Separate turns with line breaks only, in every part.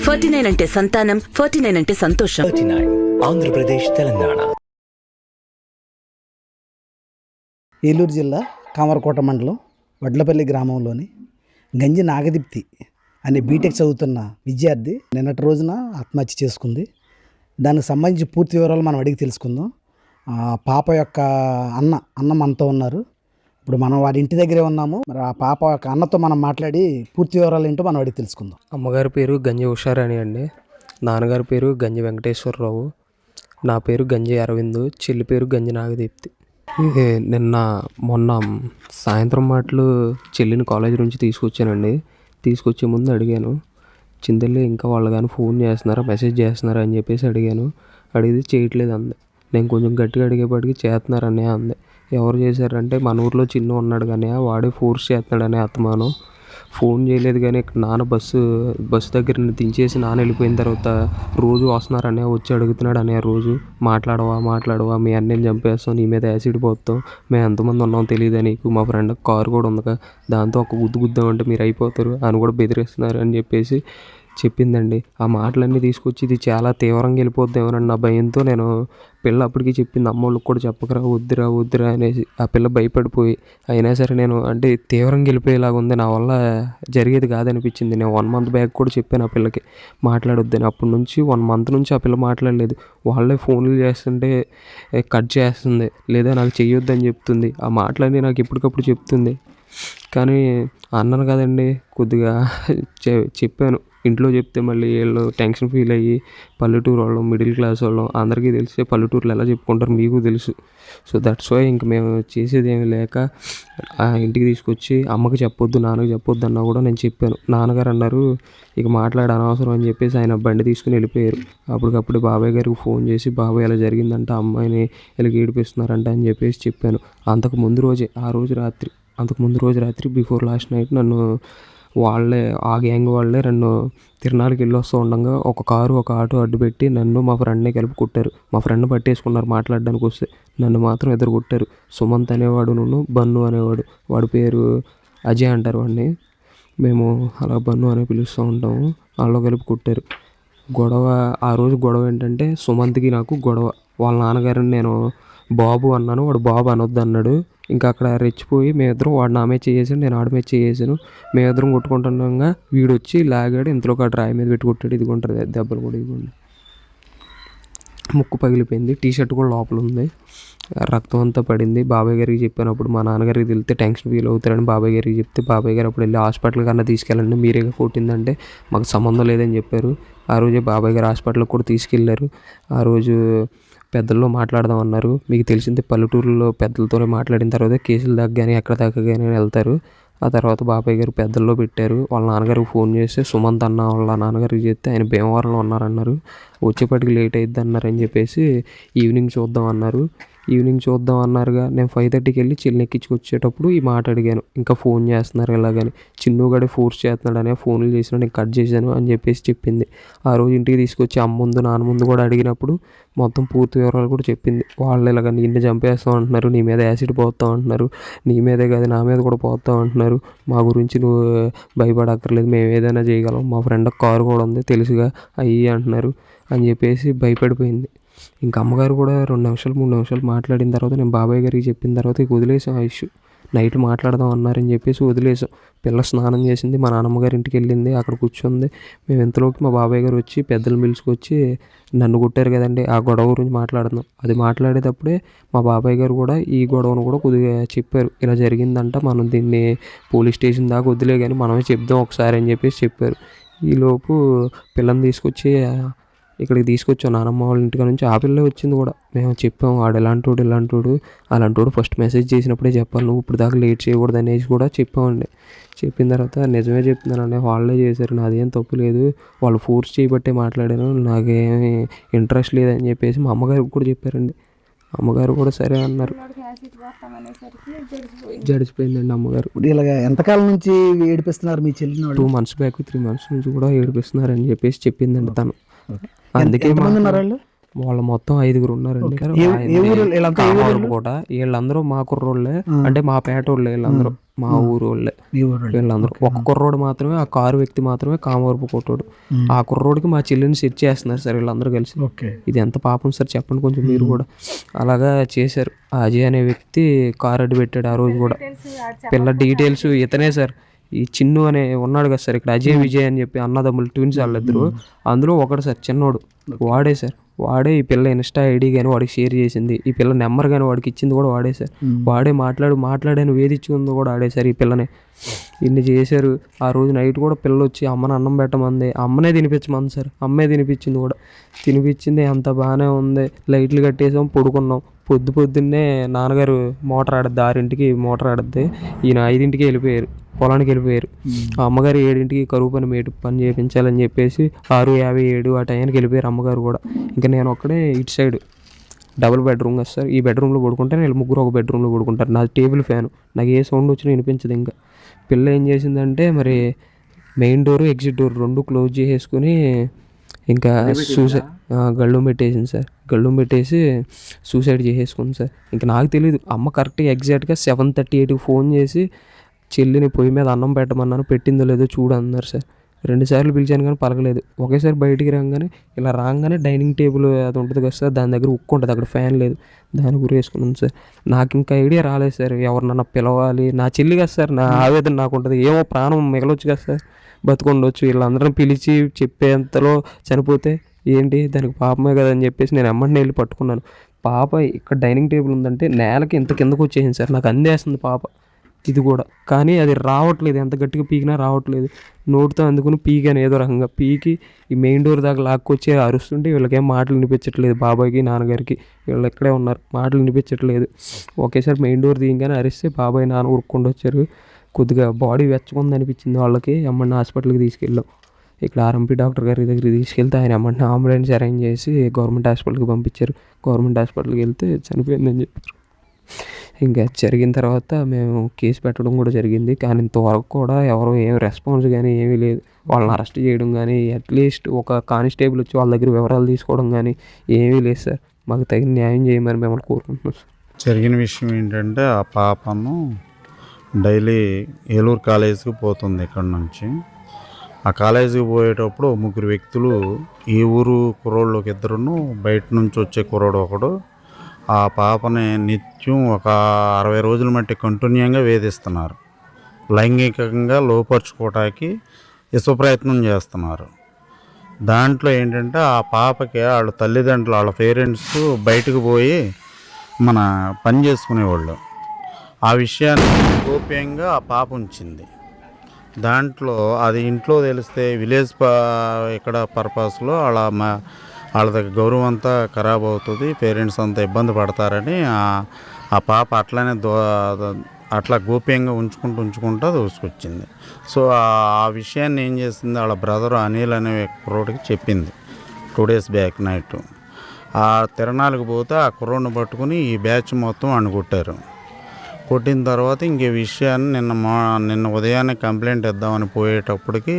49 అంటే సంతానం, 49 అంటే సంతోషం.
39 ఆంధ్రప్రదేశ్, తెలంగాణ.
ఏలూరు జిల్లా కామరకోట మండలం వడ్లపల్లి గ్రామంలోని గంజి నాగదీప్తి అనే బీటెక్ చదువుతున్న విద్యార్థి నిన్నటి రోజున ఆత్మహత్య చేసుకుంది. దానికి సంబంధించి పూర్తి వివరాలు మనం అడిగి తెలుసుకుందాం. పాప యొక్క అన్న మనతో ఉన్నారు. ఇప్పుడు మనం వాడి ఇంటి దగ్గరే ఉన్నాము. మరి ఆ పాప యొక్క అన్నతో మనం మాట్లాడి పూర్తి వివరాలు ఏంటో మనం అడిగి తెలుసుకుందాం.
అమ్మగారి పేరు గంజి ఉషారాణి అండి. నాన్నగారి పేరు గంజి వెంకటేశ్వరరావు. నా పేరు గంజి అరవింద్. చెల్లి పేరు గంజి నాగదీప్తి. మొన్న సాయంత్రం మాటలు చెల్లిని కాలేజీ నుంచి తీసుకొచ్చానండి. తీసుకొచ్చే ముందు అడిగాను, చింతల్లి ఇంకా వాళ్ళు కానీ ఫోన్ చేస్తున్నారా, మెసేజ్ చేస్తున్నారా అని చెప్పేసి అడిగాను. అడిగితే చేయట్లేదు అంది. నేను కొంచెం గట్టిగా అడిగేపాటికి చేస్తున్నారనే అంది. ఎవరు చేశారంటే మన ఊర్లో చిన్న ఉన్నాడు కానీ వాడే ఫోర్స్ చేస్తున్నాడనే అత్తమానం. ఫోన్ చేయలేదు కానీ నాన్న బస్సు దగ్గర దించేసి నాన్న వెళ్ళిపోయిన తర్వాత రోజు వస్తున్నారనే వచ్చి అడుగుతున్నాడు అనే రోజు మాట్లాడవా మీ అన్నని చంపేస్తాం, నీ మీద యాసిడ్ పోతాం, మేము ఎంతమంది ఉన్నాం తెలియదా నీకు, మా ఫ్రెండ్ కారు కూడా ఉందిగా దాంతో ఒక గుద్దామంటే మీరు అయిపోతారు అని కూడా బెదిరిస్తున్నారు అని చెప్పేసి చెప్పిందండి. ఆ మాటలన్నీ తీసుకొచ్చి ఇది చాలా తీవ్రంగా వెళ్ళిపోద్దేమోనని నా భయంతో నేను పిల్ల అప్పటికి చెప్పింది, అమ్మోళ్ళకి కూడా చెప్పకరా, వద్దురా అనేసి. ఆ పిల్ల భయపడిపోయి అయినా సరే నేను అంటే తీవ్రంగా వెళ్ళిపోయేలాగా ఉంది, నా వల్ల జరిగేది కాదనిపించింది. నేను 1 month బ్యాక్ కూడా చెప్పాను ఆ పిల్లకి మాట్లాడొద్దని. అప్పటి నుంచి 1 month నుంచి ఆ పిల్ల మాట్లాడలేదు. వాళ్ళే ఫోన్లు చేస్తుంటే కట్ చేస్తుంది, లేదా నాకు చెయ్యొద్దని చెప్తుంది. ఆ మాటలన్నీ నాకు ఎప్పటికప్పుడు చెప్తుంది. కానీ అన్నాను కదండి, కొద్దిగా చెప్పాను. ఇంట్లో చెప్తే మళ్ళీ వీళ్ళు టెన్షన్ ఫీల్ అయ్యి, పల్లెటూరు వాళ్ళం, మిడిల్ క్లాస్ వాళ్ళం, అందరికీ తెలిసే పల్లెటూరులో ఎలా చెప్పుకుంటారు మీకు తెలుసు. సో దట్స్ వై ఇంక మేము చేసేది ఏమి లేక ఆ ఇంటికి తీసుకొచ్చి అమ్మకి చెప్పొద్దు, నాన్నకి చెప్పొద్దు అన్నా కూడా నేను చెప్పాను. నాన్నగారు అన్నారు ఇక మాట్లాడ అనవసరం అని చెప్పేసి ఆయన బండి తీసుకుని వెళ్ళిపోయారు. అప్పటికప్పుడు బాబాయ్ గారికి ఫోన్ చేసి, బాబాయ్ ఎలా జరిగిందంట, అమ్మాయిని ఇలా ఏడిపిస్తున్నారంట అని చెప్పేసి చెప్పాను. అంతకు ముందు రోజు రాత్రి బిఫోర్ లాస్ట్ నైట్ నన్ను ఆ గ్యాంగ్ వాళ్ళే నన్ను తిరునాళ్ళకి వెళ్ళి వస్తూ ఉండగా ఒక కారు ఒక ఆటో అడ్డు పెట్టి నన్ను మా ఫ్రెండ్ని కలిపి కొట్టారు. మా ఫ్రెండ్ పట్టేసుకున్నారు మాట్లాడడానికి వస్తే, నన్ను మాత్రం ఎదురు కొట్టారు. సుమంత్ అనేవాడు, బన్ను అనేవాడు, వాడి పేరు అజయ్ అంటారు వాడిని, మేము అలా బన్ను అని పిలుస్తూ ఉంటాము. వాళ్ళు కలిపి కొట్టారు. ఆ రోజు గొడవ ఏంటంటే సుమంత్కి నాకు గొడవ. వాళ్ళ నాన్నగారిని నేను బాబు అన్నాను, వాడు బాబు అనొద్దు అన్నాడు. ఇంకా అక్కడ రెచ్చిపోయి మేమిద్దరం, వాడు నా మీద చేసాను, నేను ఆడ మీద చేసాను, మేమిద్దరం కొట్టుకుంటుండగా వీడు వచ్చి లాగాడు. ఇంతలో ఒక రాయి మీద పెట్టి కొట్టాడు. ఇదిగొంటుంది దెబ్బలు కూడా, ఇదిగోండి ముక్కు పగిలిపోయింది, టీషర్ట్ కూడా లోపల ఉంది, రక్తం అంతా పడింది. బాబాయ్ గారికి చెప్పినప్పుడు మా నాన్నగారికి తెలిస్తే టెన్షన్ ఫీల్ అవుతారని బాబాయ్ గారికి చెప్తే, బాబాయ్ గారు అప్పుడు వెళ్ళి హాస్పిటల్ కన్నా తీసుకెళ్ళండి, మీరేగా కొట్టిందంటే మాకు సంబంధం లేదని చెప్పారు. ఆ రోజే బాబాయ్ గారు హాస్పిటల్కి కూడా తీసుకెళ్ళారు. ఆ రోజు పెద్దల్లో మాట్లాడదాం అన్నారు. మీకు తెలిసిందే పల్లెటూరులో పెద్దలతోనే మాట్లాడిన తర్వాత కేసులు దాకా కానీ ఎక్కడ దాకా కానీ వెళ్తారు. ఆ తర్వాత బాబాయ్ గారు పెద్దల్లో పెట్టారు. వాళ్ళ నాన్నగారికి ఫోన్ చేస్తే సుమంత్ అన్న వాళ్ళ నాన్నగారికి చెప్తే ఆయన భీమవరంలో ఉన్నారన్నారు. వచ్చేపటికి లేట్ అయిద్ది అన్నారని చెప్పేసి ఈవినింగ్ చూద్దాం అన్నారుగా. నేను 5:30కి వెళ్ళి చెల్లిని ఎక్కించుకొచ్చేటప్పుడు ఈ మాట అడిగాను, ఇంకా ఫోన్ చేస్తున్నారు ఎలాగని. చిన్నుగాడే ఫోర్స్ చేస్తున్నాడని ఫోన్లు చేసినా నేను కట్ చేశాను అని చెప్పేసి చెప్పింది. ఆ రోజు ఇంటికి తీసుకొచ్చి అమ్మ ముందు నాన్న ముందు కూడా అడిగినప్పుడు మొత్తం పూర్తి వివరాలు కూడా చెప్పింది. వాళ్ళు ఇలాగ నిన్ను చంపేస్తాం అంటున్నారు, నీ మీద యాసిడ్ పోతాం అంటున్నారు, నీ మీదే కాదు నా మీద కూడా పోతాం అంటున్నారు, మా గురించి నువ్వు భయపడక్కర్లేదు, మేము ఏదైనా చేయగలం, మా ఫ్రెండ్ కారు కూడా ఉంది తెలుసుగా అయ్యి అంటున్నారు అని చెప్పేసి భయపడిపోయింది. ఇంకా అమ్మగారు కూడా 2 నిమిషాలు 3 నిమిషాలు మాట్లాడిన తర్వాత నేను బాబాయ్ గారికి చెప్పిన తర్వాత ఇక వదిలేసాం ఆ ఇష్యూ. నైట్ మాట్లాడదాం అన్నారని చెప్పేసి వదిలేసాం. పిల్ల స్నానం చేసింది, మా నాన్నమ్మగారి ఇంటికి వెళ్ళింది, అక్కడ కూర్చుంది. మేము ఇంతలోకి మా బాబాయ్ గారు వచ్చి పెద్దలు పిలుచుకొచ్చి నన్ను కొట్టారు కదండి ఆ గొడవ గురించి మాట్లాడుతున్నాం. అది మాట్లాడేటప్పుడే మా బాబాయ్ గారు కూడా ఈ గొడవను కూడా కొద్దిగా చెప్పారు, ఇలా జరిగిందంట, మనం దీన్ని పోలీస్ స్టేషన్ దాకా వదిలే కానీ మనమే చెప్దాం ఒకసారి అని చెప్పేసి చెప్పారు. ఈలోపు పిల్లని తీసుకొచ్చి ఇక్కడికి తీసుకొచ్చాం నానమ్మ వాళ్ళ ఇంటికి నుంచి. ఆ పిల్లే వచ్చింది కూడా. మేము చెప్పాము వాడు అలాంటోడు ఫస్ట్ మెసేజ్ చేసినప్పుడే చెప్పాలి, నువ్వు ఇప్పుడు దాకా లేట్ చేయకూడదు అనేసి కూడా చెప్పామండి. చెప్పిన తర్వాత నిజమే చెప్తున్నానండి, వాళ్ళే చేశారు, నాదేం తప్పు లేదు, వాళ్ళు ఫోర్స్ చేయబట్టే మాట్లాడాను, నాకేమీ ఇంట్రెస్ట్ లేదని చెప్పేసి మా అమ్మగారికి కూడా చెప్పారండి. అమ్మగారు కూడా సరే అన్నారు. జడిచిపోయిందండి అమ్మగారు.
ఇలాగ ఎంతకాలం నుంచి ఏడిపిస్తున్నారు మీ చెల్లిని?
2 months బ్యాక్ 3 months నుంచి కూడా ఏడిపిస్తున్నారు అని చెప్పేసి చెప్పిందండి తను. అందుకే వాళ్ళు మొత్తం 5 ఉన్నారండి సార్.
ఏ ఊరు వీళ్ళంతా? ఏ ఊరు?
కామవరపుకోట. వీళ్ళందరూ మా కుర్రోళ్ళే, అంటే మా పేటోళ్ళే. వీళ్ళందరూ మా ఊరు వాళ్ళే.
మీ ఊరు
వీళ్ళందరూ ఒక కుర్రోడు మాత్రమే, ఆ కారు వ్యక్తి మాత్రమే కామవరపుకోటోడు. ఆ కుర్రోడికి మా చెల్లిని సెట్ చేస్తున్నారు సార్ వీళ్ళందరూ కలిసి.
ఓకే.
ఇది ఎంత పాపం సార్ చెప్పండి కొంచెం మీరు కూడా. అలాగా చేశారు. ఆ అజయ్ అనే వ్యక్తి కారు అడ్డు పెట్టాడు ఆ రోజు కూడా. పిల్ల డీటెయిల్స్ ఇతనే సార్. ఈ చిన్ను అనే ఉన్నాడు కదా సార్ ఇక్కడ, అజయ్ విజయ్ అని చెప్పి అన్నదమ్ములు ట్విన్స్ వాళ్ళిద్దరు. అందులో ఒకడు సార్ చిన్నోడు, వాడే సార్. వాడే ఈ పిల్ల ఇన్స్టా ఐడి కానీ వాడికి షేర్ చేసింది, ఈ పిల్ల నెంబర్ కానీ వాడికి ఇచ్చింది కూడా వాడే సార్. వాడే మాట్లాడాను వేధించుకుంది కూడా ఆడే సార్ ఈ పిల్లని. ఇన్ని చేశారు. ఆ రోజు నైట్ కూడా పిల్ల వచ్చి అమ్మని అన్నం పెట్టమంది, అమ్మనే తినిపించమంది సార్. అమ్మే తినిపించింది కూడా. తినిపించింది, అంత బాగానే ఉంది. లైట్లు కట్టేసాం, పడుకున్నాం. పొద్దున్నే నాన్నగారు మోటార్ ఆడద్ది, 6ంటికి మోటార్ ఆడద్ది. ఈయన 5ంటికి వెళ్ళిపోయారు, పొలానికి వెళ్ళిపోయారు. ఆ అమ్మగారు 7ంటికి కరువు పని మేటు పని చేయించాలని చెప్పేసి 6:57 ఆ టైంకి వెళ్ళిపోయారు అమ్మగారు కూడా. ఇంకా నేను ఒక్కడే ఇటు సైడ్ డబుల్ బెడ్రూమ్ కదా సార్, ఈ బెడ్రూమ్లో పడుకుంటే వీళ్ళు ముగ్గురు ఒక బెడ్రూమ్లో పడుకుంటారు. నాది టేబుల్ ఫ్యాను, నాకు ఏ సౌండ్ వచ్చినా వినిపించదు. ఇంకా పిల్ల ఏం చేసిందంటే మరి main door exit door 2 close చేసేసుకుని ఇంకా గళ్ళుం పెట్టేసింది సార్. గళ్ళుం పెట్టేసి సూసైడ్ చేసేసుకుంది సార్. ఇంకా నాకు తెలియదు. అమ్మ కరెక్ట్గా ఎగ్జాక్ట్గా 7:38కి ఫోన్ చేసి చెల్లిని పొయ్యి మీద అన్నం పెట్టమన్నాను, పెట్టిందో లేదో చూడు అన్నారు సార్. 2 సార్లు పిలిచాను కానీ పలకలేదు. ఒకేసారి బయటికి రాగానే డైనింగ్ టేబుల్ అది ఉంటుంది కదా సార్, దాని దగ్గర ఉక్కు ఉంటుంది, అక్కడ ఫ్యాన్ లేదు, దాని గురి వేసుకున్నాను సార్. నాకు ఇంకా ఐడియా రాలేదు సార్ ఎవరినన్నా పిలవాలి. నా చెల్లి కదా సార్, నా ఆవేదన నాకు ఉంటుంది. ఏమో ప్రాణం మిగలొచ్చు కదా సార్, బతుకుండొచ్చు. వీళ్ళందరం పిలిచి చెప్పేంతలో చనిపోతే ఏంటి, దానికి పాపమే కదా అని చెప్పేసి నేను ఎమ్మటిని వెళ్ళి పట్టుకున్నాను. పాప ఇక్కడ డైనింగ్ టేబుల్ ఉందంటే నేలకి ఇంత కిందకు వచ్చేసింది సార్. నాకు అందేస్తుంది పాప ఇది కూడా, కానీ అది రావట్లేదు. ఎంత గట్టిగా పీకినా రావట్లేదు. నోటితో అందుకుని పీకాను ఏదో రకంగా. పీకి ఈ మెయిన్ డోర్ దాకా లాక్కొచ్చి అరుస్తుంటే వీళ్ళకేం మాటలు వినిపించట్లేదు. బాబాయ్కి నాన్నగారికి వీళ్ళు ఇక్కడే ఉన్నారు, మాటలు వినిపించట్లేదు. ఒకేసారి మెయిన్ డోర్ తీయగానే అరిస్తే బాబాయ్ నాన్న ఉరుక్కుండా వచ్చారు. కొద్దిగా బాడీ వెచ్చకుంది అనిపించింది వాళ్ళకి. అమ్మని హాస్పిటల్కి తీసుకెళ్ళాం. ఇక్కడ ఆర్ఎంపీ డాక్టర్ గారి దగ్గరికి తీసుకెళ్తే ఆయన అమ్మని అంబులెన్స్ అరేంజ్ చేసి గవర్నమెంట్ హాస్పిటల్కి పంపించారు. గవర్నమెంట్ హాస్పిటల్కి వెళ్తే చనిపోయిందని చెప్పారు. ఇంకా జరిగిన తర్వాత మేము కేసు పెట్టడం కూడా జరిగింది. కానీ ఇంతవరకు కూడా ఎవరు ఏం రెస్పాన్స్ కానీ ఏమీ లేదు. వాళ్ళని అరెస్ట్ చేయడం కానీ, అట్లీస్ట్ ఒక కానిస్టేబుల్ వచ్చి వాళ్ళ దగ్గర వివరాలు తీసుకోవడం కానీ ఏమీ లేదు సార్. మాకు తగిన న్యాయం చేయమని మిమ్మల్ని కోరుకుంటున్నాం సార్.
జరిగిన విషయం ఏంటంటే ఆ పాపను డైలీ ఏలూరు కాలేజీకి పోతుంది ఇక్కడ నుంచి. ఆ కాలేజీకి పోయేటప్పుడు 3 వ్యక్తులు, ఈ ఊరు కుర్రోళ్ళకి 2, బయట నుంచి వచ్చే కుర్రోడు ఒకడు, ఆ పాపని నిత్యం ఒక 60 రోజుల మట్టి కంటిన్యూగా వేధిస్తున్నారు. లైంగికంగా లోపరుచుకోవటానికి ప్రయత్నం చేస్తున్నారు. దాంట్లో ఏంటంటే ఆ పాపకి వాళ్ళ తల్లిదండ్రులు, వాళ్ళ పేరెంట్స్ బయటకు పోయి మన పని చేసుకునేవాళ్ళు. ఆ విషయాన్ని గోప్యంగా ఆ పాప ఉంచింది. దాంట్లో అది ఇంట్లో తెలిస్తే విలేజ్ ఇక్కడ పర్పస్లో వాళ్ళ దగ్గర గౌరవం అంతా ఖరాబ్ అవుతుంది, పేరెంట్స్ అంతా ఇబ్బంది పడతారని ఆ పాప అట్లా గోప్యంగా ఉంచుకుంటూ దూసుకొచ్చింది. సో ఆ విషయాన్ని ఏం చేసింది, వాళ్ళ బ్రదర్ అనిల్ అనే కుర్రోడికి చెప్పింది 2 days బ్యాక్ నైట్. ఆ తిరణాలకు పోతే ఆ కుర్రోడిని పట్టుకుని ఈ బ్యాచ్ మొత్తం అనుకొట్టారు. కొట్టిన తర్వాత ఇంక విషయాన్ని నిన్న ఉదయాన్నే కంప్లైంట్ ఇద్దామని పోయేటప్పటికి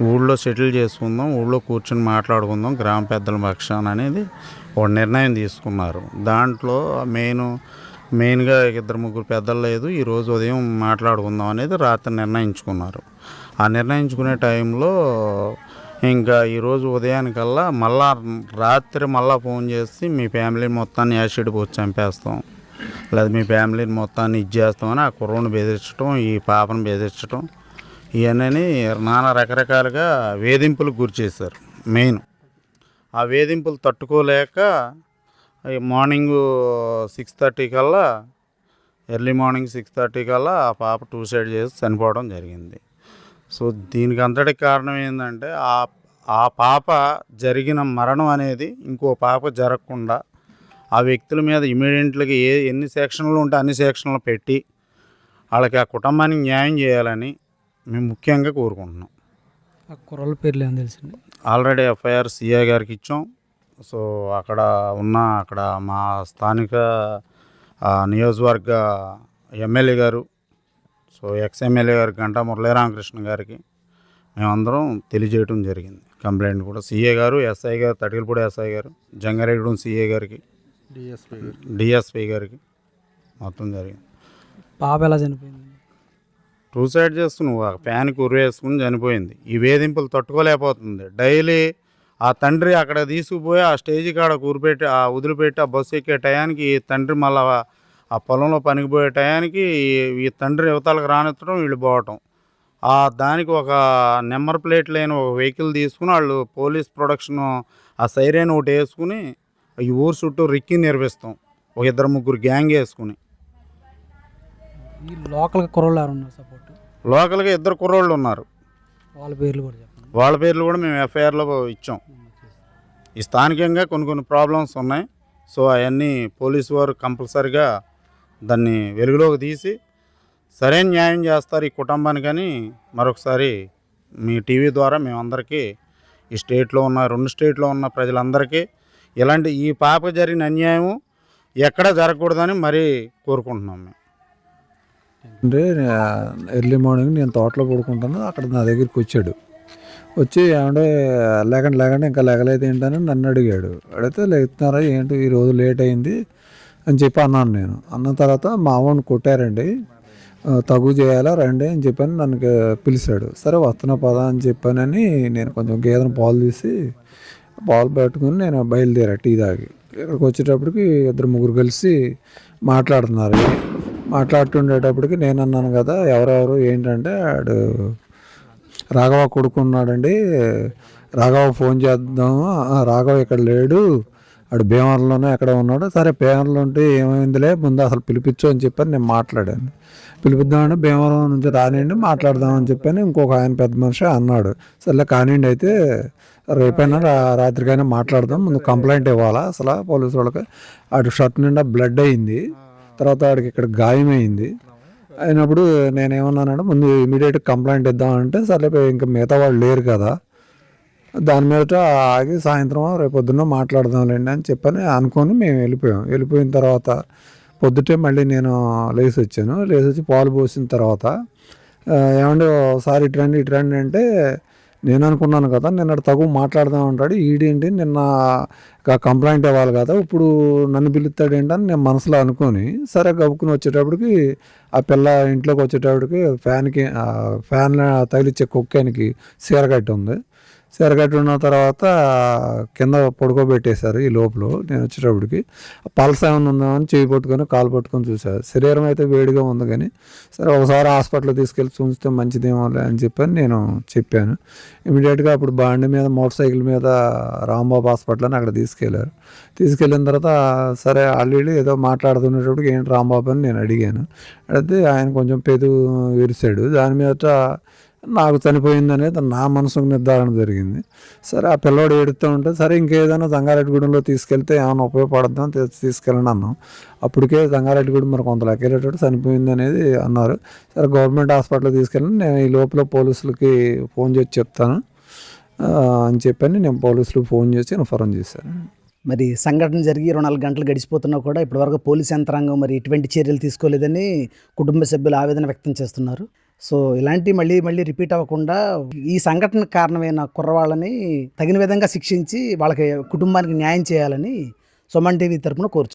ఊళ్ళో సెటిల్ చేసుకుందాం, ఊళ్ళో కూర్చొని మాట్లాడుకుందాం గ్రామ పెద్దల పక్షాన అనేది ఒక నిర్ణయం తీసుకున్నారు. దాంట్లో మెయిన్గా 2-3 పెద్దలు లేదు, ఈరోజు ఉదయం మాట్లాడుకుందాం అనేది రాత్రి నిర్ణయించుకున్నారు. ఆ నిర్ణయించుకునే టైంలో ఇంకా ఈరోజు ఉదయానికల్లా రాత్రి ఫోన్ చేసి మీ ఫ్యామిలీ మొత్తాన్ని యాసిడ్ పోసి చంపేస్తాం, లేదా మీ ఫ్యామిలీని మొత్తాన్ని ఇచ్చేస్తామని ఆ కుర్రోని బెదిరించడం, ఈ పాపను బెదిరించడం, ఇవన్నీ నానా రకరకాలుగా వేధింపులకు గురి చేశారు. మెయిన్ ఆ వేధింపులు తట్టుకోలేక మార్నింగ్ 6:30 కల్లా, ఎర్లీ మార్నింగ్ 6:30 కల్లా ఆ పాప సూసైడ్ చేసి చనిపోవడం జరిగింది. సో దీనికి అంతటి కారణం ఏంటంటే ఆ పాప జరిగిన మరణం అనేది ఇంకో పాప జరగకుండా ఆ వ్యక్తుల మీద ఇమీడియట్గా ఎన్ని సెక్షన్లు ఉంటే అన్ని సెక్షన్లు పెట్టి వాళ్ళకి ఆ కుటుంబానికి న్యాయం చేయాలని మేము ముఖ్యంగా కోరుకుంటున్నాం.
ఆ కుర్రోళ్ళ పేర్లు ఏమో తెలిసింది.
ఆల్రెడీ ఎఫ్ఐఆర్ సిఐ గారికి ఇచ్చాం. సో అక్కడ మా స్థానిక నియోజకవర్గ ఎమ్మెల్యే గారు, సో ఎక్స్ ఎమ్మెల్యే గారు గంటా మురళీరామకృష్ణ గారికి మేమందరం తెలియజేయడం జరిగింది. కంప్లైంట్ కూడా సిఏ గారు, ఎస్ఐ గారు, తటికలపూడి ఎస్ఐ గారు, జంగారెడ్డి సిఏ గారికి, డిఎస్పి గారికి మొత్తం జరిగింది.
పాప ఎలా చనిపోయింది?
సూసైడ్ చేస్తున్నావు, ఆ ఫ్యాన్కి ఉరివేసుకుని చనిపోయింది. ఈ వేధింపులు తట్టుకోలేకపోతుంది. డైలీ ఆ తండ్రి అక్కడ తీసుకుపోయి ఆ స్టేజ్ కాడ కూరిపెట్టి ఆ వదిలిపెట్టి ఆ బస్సు ఎక్కే టయానికి ఈ తండ్రి మళ్ళీ ఆ పొలంలో పనికి పోయే టయానికి ఈ తండ్రి యువతలకు రానెత్తడం, వీళ్ళు పోవటం. దానికి ఒక నెంబర్ ప్లేట్ లేని ఒక వెహికల్ తీసుకుని వాళ్ళు పోలీస్ ప్రొడక్షన్ ఆ సైరేన్ ఒకటి వేసుకుని ఈ ఊరు చుట్టూ రిక్కి నిర్వహిస్తాం, ఒక 2-3 గ్యాంగ్ వేసుకుని.
ఈ లోకల్ కుర్రోళ్ళు ఎవరు ఉన్నారు సపోర్ట్?
లోకల్గా 2 కుర్రోళ్ళు ఉన్నారు.
వాళ్ళ పేర్లు కూడా చెప్పండి.
వాళ్ళ పేర్లు కూడా మేము ఎఫ్ఐఆర్లో ఇచ్చాం. ఈ స్థానికంగా కొన్ని ప్రాబ్లమ్స్ ఉన్నాయి. సో అవన్నీ పోలీసు వారు కంపల్సరిగా దాన్ని వెలుగులోకి తీసి సరైన న్యాయం చేస్తారు ఈ కుటుంబానికని మరొకసారి మీ టీవీ ద్వారా మేమందరికీ ఈ స్టేట్లో ఉన్న 2 స్టేట్లో ఉన్న ప్రజలందరికీ ఇలాంటి ఈ పాపకు జరిగిన అన్యాయం ఎక్కడా జరగకూడదని మరీ కోరుకుంటున్నాం మేము.
అంటే ఎర్లీ మార్నింగ్ నేను తోటలో పడుకుంటాను, అక్కడ నా దగ్గరికి వచ్చాడు. వచ్చి ఏమంటే లేకండి ఇంకా లేగలేదు ఏంటని నన్ను అడిగాడు. అడిగితే లేస్తున్నారా ఏంటి ఈరోజు లేట్ అయింది అని చెప్పి అన్నాను. నేను అన్న తర్వాత మా అమ్మని కొట్టారండి, తగు చేయాలా రండి అని చెప్పని నన్ను పిలిచాడు. సరే వస్తున్నా పదా అని చెప్పానని నేను కొంచెం గేదెను పాలు తీసి పాలు పెట్టుకుని నేను బయలుదేరా టీ తాగి. ఇక్కడికి వచ్చేటప్పటికి 2-3 కలిసి మాట్లాడుతుండేటప్పటికి నేను అన్నాను కదా ఎవరెవరు ఏంటంటే ఆడు రాఘవ కొడుకున్నాడండి, రాఘవ ఫోన్ చేద్దాము, రాఘవ ఇక్కడ లేడు, ఆడు భీమవరంలోనే ఎక్కడ ఉన్నాడు. సరే భీమవరంలో ఉంటే ఏమైందిలే ముందు అసలు పిలిపించు అని చెప్పని నేను మాట్లాడాను. పిలిపిద్దామని భీమవరం నుంచి రానివ్వండి మాట్లాడదామని చెప్పని ఇంకొక ఆయన పెద్ద మనిషి అన్నాడు. సరే కానివ్వండి అయితే రేపైనా రాత్రికైనా మాట్లాడదాం, ముందు కంప్లైంట్ ఇవ్వాలా అసలు పోలీసు వాళ్ళకి. ఆడు షర్ట్ నిండా బ్లడ్ అయింది, తర్వాత ఆడికి ఇక్కడ గాయమైంది. అయినప్పుడు నేనేమన్నానంటే ముందు ఇమీడియట్ కంప్లైంట్ ఇద్దామంటే సరే ఇంకా మిగతా వాళ్ళు లేరు కదా, దాని మీద ఆగి సాయంత్రం రేపొద్దున్న మాట్లాడదాంలేండి అని చెప్పని అనుకొని మేము వెళ్ళిపోయిన తర్వాత పొద్దుటే మళ్ళీ నేను లేచి వచ్చి పాలు పోసిన తర్వాత ఏమంటే ఒకసారి ఇటురండి అంటే నేను అనుకున్నాను కదా నిన్న తగు మాట్లాడదాం అంటాడు, ఈడేంటి నిన్న కంప్లైంట్ ఇవ్వాలి కదా ఇప్పుడు నన్ను పిలుస్తాడు ఏంటని నేను మనసులో అనుకొని సరే గబుక్కుని వచ్చేటప్పటికి ఆ పిల్ల ఇంట్లోకి వచ్చేటప్పటికి ఫ్యాన్ తగిలిచ్చే కుక్కానికి సీరగట్టి ఉంది. సీరగట్టి ఉన్న తర్వాత కింద పడుకోబెట్టేశారు. ఈ లోపల నేను వచ్చేటప్పటికి పల్స్ ఏమైనా ఉందా అని చేయి పట్టుకొని కాలు పట్టుకొని చూశారు. శరీరం అయితే వేడిగా ఉంది కానీ సరే ఒకసారి హాస్పిటల్ తీసుకెళ్ళి చూస్తే మంచిదేమో అని చెప్పని నేను చెప్పాను. ఇమీడియట్గా అప్పుడు బండి మీద మోటార్ సైకిల్ మీద రాంబాబు హాస్పిటల్ అని అక్కడ తీసుకెళ్ళిన తర్వాత సరే ఆల్రెడీ ఏదో మాట్లాడుతున్నప్పటికి ఏంటి రాంబాబు అని నేను అడిగాను. అడిగితే ఆయన కొంచెం విరిశాడు. దాని మీద నాకు చనిపోయింది అనేది నా మనసుకు నిర్ధారణ జరిగింది. సరే ఆ పిల్లవాడు ఏడుస్తూ ఉంటే సరే ఇంకేదైనా జంగారెడ్డిగూడెంలో తీసుకెళ్తే ఏమైనా ఉపయోగపడద్దాం తీసుకెళ్ళండి అన్నాం. అప్పటికే జంగారెడ్డిగూడెం మరి కొంత లెక్కేటట్టు చనిపోయింది అనేది అన్నారు. సరే గవర్నమెంట్ హాస్పిటల్కి తీసుకెళ్ళి నేను ఈ లోపల పోలీసులకి ఫోన్ చేసి చెప్తాను అని చెప్పని నేను పోలీసులకు ఫోన్ చేసి ఇన్ఫార్మ్ చేశాను.
మరి సంఘటన జరిగి 24 గంటలు గడిచిపోతున్నా కూడా ఇప్పటివరకు పోలీస్ యంత్రాంగం మరి ఎటువంటి చర్యలు తీసుకోలేదని కుటుంబ సభ్యులు ఆవేదన వ్యక్తం చేస్తున్నారు. సో ఇలాంటి మళ్ళీ రిపీట్ అవ్వకుండా ఈ సంఘటనకు కారణమైన కుర్రవాళ్ళని తగిన విధంగా శిక్షించి వాళ్ళకి కుటుంబానికి న్యాయం చేయాలని సుమన్ టీవీ తరపున కోరుచున్నాను.